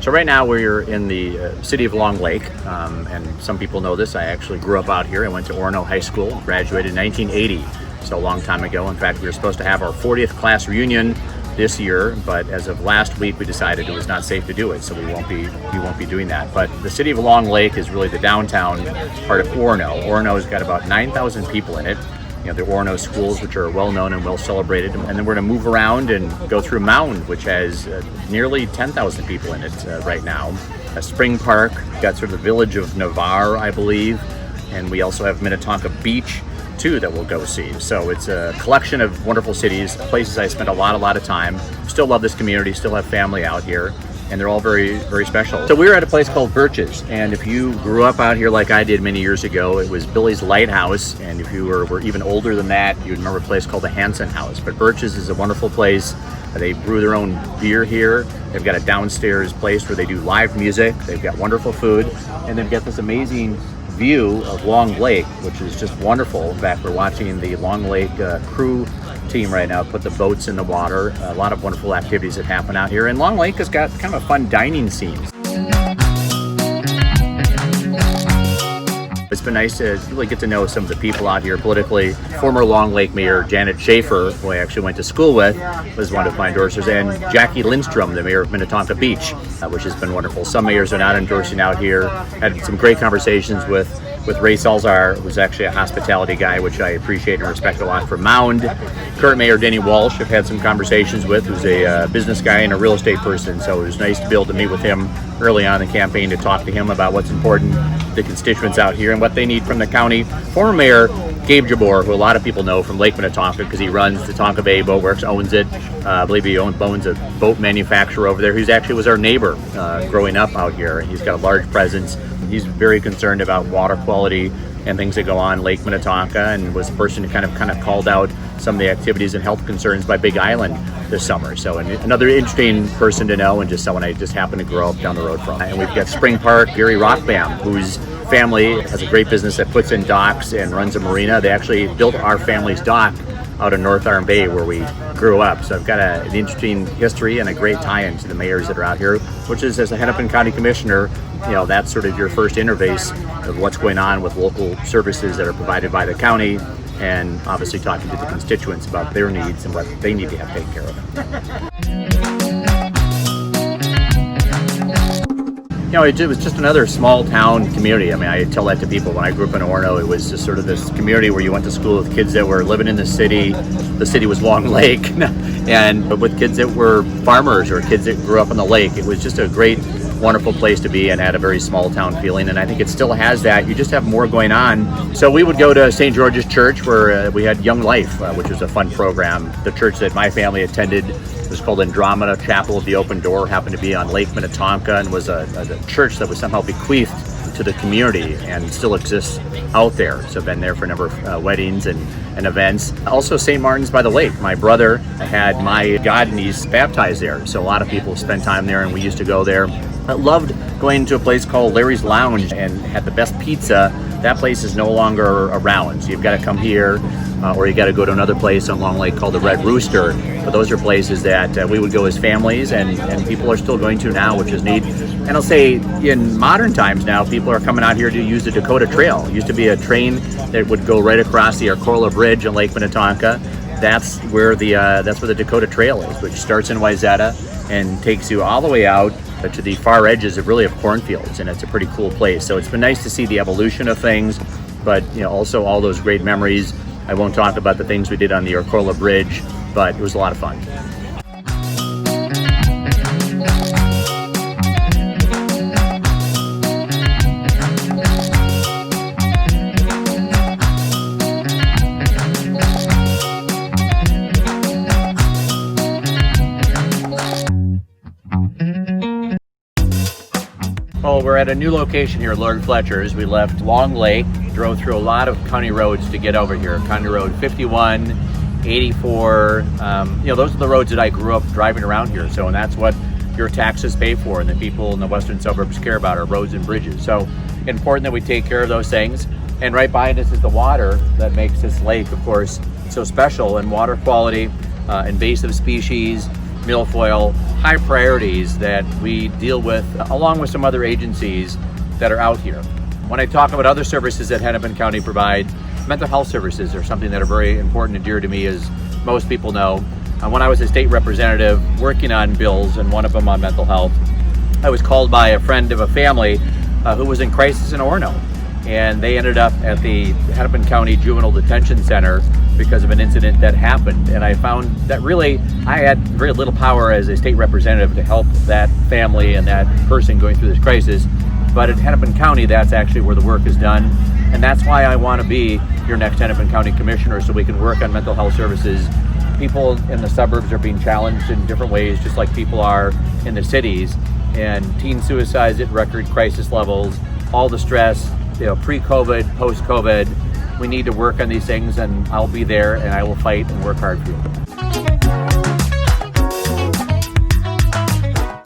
So right now we're in the city of Long Lake, and some people know this. I actually grew up out here. I went to Orono High School, graduated in 1980, so a long time ago. In fact, we were supposed to have our 40th class reunion this year, but as of last week we decided it was not safe to do it, so we won't be doing that. But the city of Long Lake is really the downtown part of Orono. Orono's got about 9,000 people in it. You know, the Orono schools, which are well known and well celebrated, and then we're going to move around and go through Mound, which has nearly 10,000 people in it right now. A spring park, got sort of the village of Navarre, I believe, and we also have Minnetonka Beach too that we'll go see. So it's a collection of wonderful cities, places I spent a lot of time. Still love this community, still have family out here, and they're all very, very special. So we were at a place called Birches, and if you grew up out here like I did many years ago, it was Billy's Lighthouse, and if you were even older than that, you'd remember a place called the Hanson House. But Birches is a wonderful place. They brew their own beer here. They've got a downstairs place where they do live music. They've got wonderful food, and they've got this amazing view of Long Lake, which is just wonderful. In fact, we're watching the Long Lake crew team right now put the boats in the water. A lot of wonderful activities that happen out here, and Long Lake has got kind of a fun dining scene. It's been nice to really get to know some of the people out here politically. Former Long Lake Mayor Janet Schaefer, who I actually went to school with, was one of my endorsers, and Jackie Lindstrom, the mayor of Minnetonka Beach, which has been wonderful. Some mayors are not endorsing out here. Had some great conversations with Ray Salzar, who's actually a hospitality guy, which I appreciate and respect a lot, from Mound. Current Mayor Denny Walsh, I've had some conversations with, who's a business guy and a real estate person, so it was nice to be able to meet with him early on in the campaign to talk to him about what's important to the constituents out here and what they need from the county. Former Mayor Gabe Jabor, who a lot of people know from Lake Minnetonka because he runs the Tonka Bay Boat Works, owns it. I believe he owns a boat manufacturer over there. He actually was our neighbor growing up out here. He's got a large presence. He's very concerned about water quality and things that go on in Lake Minnetonka, and was the person who kind of called out some of the activities and health concerns by Big Island this summer. So another interesting person to know, and just someone I just happened to grow up down the road from. And we've got Spring Park, Gary Rockbam, whose family has a great business that puts in docks and runs a marina. They actually built our family's dock out in North Arm Bay where we grew up. So I've got an interesting history and a great tie-in to the mayors that are out here, which is, as a Hennepin County Commissioner, you know, that's sort of your first interface of what's going on with local services that are provided by the county, and obviously talking to the constituents about their needs and what they need to have taken care of. You know, it was just another small town community. I mean, I tell that to people. When I grew up in Orono, it was just sort of this community where you went to school with kids that were living in the city. The city was Long Lake, and with kids that were farmers or kids that grew up on the lake. It was just a great, wonderful place to be, and had a very small town feeling, and I think it still has that. You just have more going on. So we would go to St. George's Church, where we had Young Life, which was a fun program. The church that my family attended was called Andromeda Chapel of the Open Door, happened to be on Lake Minnetonka, and was a church that was somehow bequeathed to the community and still exists out there. So I've been there for a number of weddings and events. Also St. Martin's by the Lake. My brother had my godniece baptized there, so a lot of people spend time there, and we used to go there. I loved going to a place called Larry's Lounge and had the best pizza. That place is no longer around, so you've got to come here, or you got to go to another place on Long Lake called the Red Rooster. But those are places that we would go as families, and people are still going to now, which is neat. And I'll say in modern times now, people are coming out here to use the Dakota Trail. It used to be a train that would go right across the Arcola Bridge on Lake Minnetonka. That's where the Dakota Trail is, which starts in Wayzata and takes you all the way out to the far edges of cornfields, and it's a pretty cool place. So it's been nice to see the evolution of things, but also all those great memories. I won't talk about the things we did on the Arcola Bridge, but it was a lot of fun. Well, we're at a new location here at Lord Fletcher's. We left Long Lake, drove through a lot of county roads to get over here. County Road 51, 84, those are the roads that I grew up driving around here. So, and that's what your taxes pay for, and the people in the western suburbs care about, are roads and bridges. So important that we take care of those things. And right behind us is the water that makes this lake, of course, so special, and water quality, invasive species, milfoil, high priorities that we deal with along with some other agencies that are out here. When I talk about other services that Hennepin County provides, mental health services are something that are very important and dear to me, as most people know. When I was a state representative working on bills, and one of them on mental health, I was called by a friend of a family who was in crisis in Orono. And they ended up at the Hennepin County Juvenile Detention Center because of an incident that happened. And I found that really I had very little power as a state representative to help that family and that person going through this crisis. But at Hennepin County, that's actually where the work is done. And that's why I want to be your next Hennepin County Commissioner, so we can work on mental health services. People in the suburbs are being challenged in different ways, just like people are in the cities. And teen suicides at record crisis levels, all the stress, pre-COVID, post-COVID. We need to work on these things, and I'll be there and I will fight and work hard for you.